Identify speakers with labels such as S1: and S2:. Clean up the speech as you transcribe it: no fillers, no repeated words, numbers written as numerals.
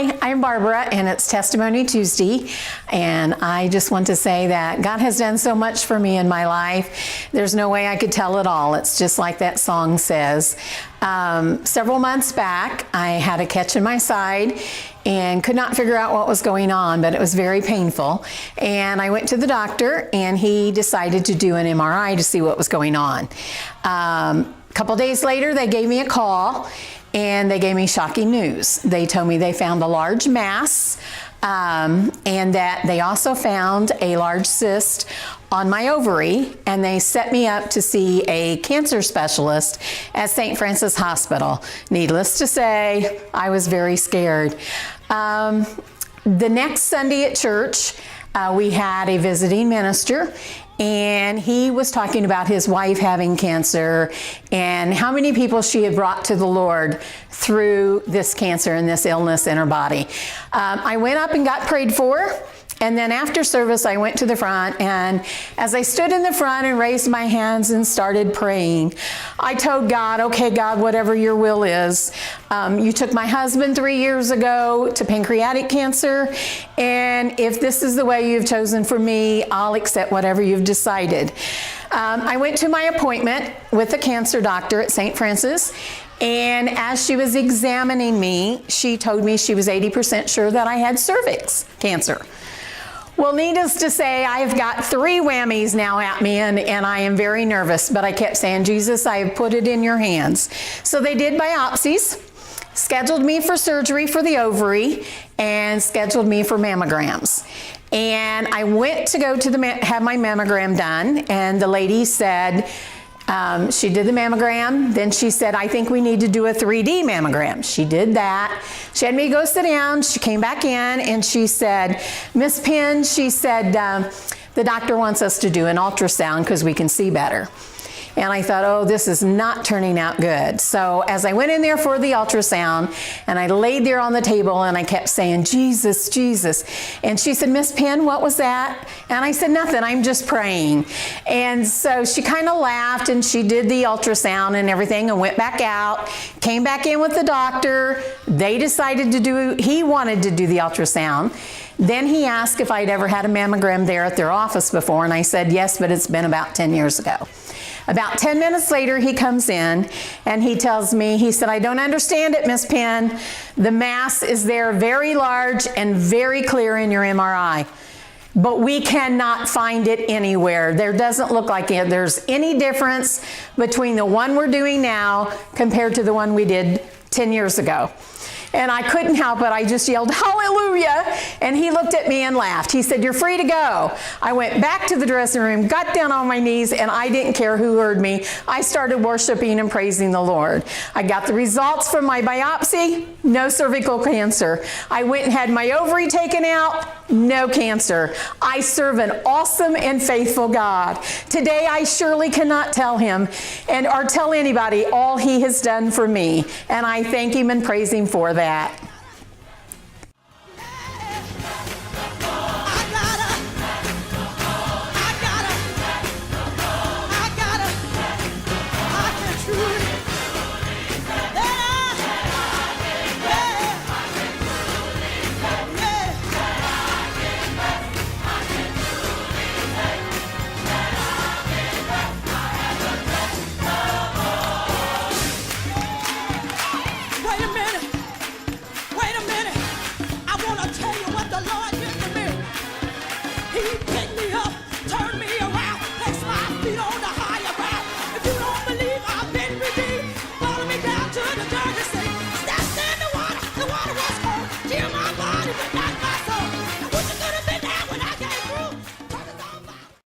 S1: Hi, I'm Barbara, and it's Testimony Tuesday, and I just want to say that God has done so much for me in my life. There's no way I could tell it all. It's just like that song says. Several months back, I had a catch in my side and could not figure out what was going on, but it was very painful. And I went to the doctor, and he decided to do an MRI to see what was going on. A couple days later, they gave me a call, and they gave me shocking news. They told me they found a large mass, and that they also found a large cyst on my ovary, and they set me up to see a cancer specialist at St. Francis Hospital. Needless to say, I was very scared. The next Sunday at church, we had a visiting minister, and he was talking about his wife having cancer and how many people she had brought to the Lord through this cancer and this illness in her body. I went up and got prayed for. And then after service, I went to the front, and as I stood in the front and raised my hands and started praying, I told God, okay, God, whatever your will is. You took my husband 3 years ago to pancreatic cancer, and if this is the way you've chosen for me, I'll accept whatever you've decided. I went to my appointment with the cancer doctor at St. Francis, and as she was examining me, she told me she was 80% sure that I had cervix cancer. Well, needless to say, I've got 3 whammies now at me, and I am very nervous, but I kept saying, Jesus, I have put it in your hands. So they did biopsies, scheduled me for surgery for the ovary, and scheduled me for mammograms. And I went to go to have my mammogram done, and the lady said, she did the mammogram, then she said, I think we need to do a 3D mammogram. She did that. She had me go sit down. She came back in and she said, Miss Penn, she said, the doctor wants us to do an ultrasound because we can see better. And I thought, oh, this is not turning out good. So as I went in there for the ultrasound, and I laid there on the table, and I kept saying, Jesus, Jesus. And she said, Miss Penn, what was that? And I said, nothing, I'm just praying. And so she kind of laughed, and she did the ultrasound and everything, and went back out, came back in with the doctor. They decided he wanted to do the ultrasound. Then he asked if I'd ever had a mammogram there at their office before, and I said, yes, but it's been about 10 years ago. About 10 minutes later, he comes in and he tells me, he said, I don't understand it, Miss Penn. The mass is there very large and very clear in your MRI, but we cannot find it anywhere. There doesn't look like there's any difference between the one we're doing now compared to the one we did 10 years ago. And I couldn't help it. I just yelled, hallelujah. And he looked at me and laughed. He said, you're free to go. I went back to the dressing room, got down on my knees, and I didn't care who heard me. I started worshiping and praising the Lord. I got the results from my biopsy, no cervical cancer. I went and had my ovary taken out, no cancer. I serve an awesome and faithful God. Today, I surely cannot tell him or tell anybody all he has done for me. And I thank him and praise him for that.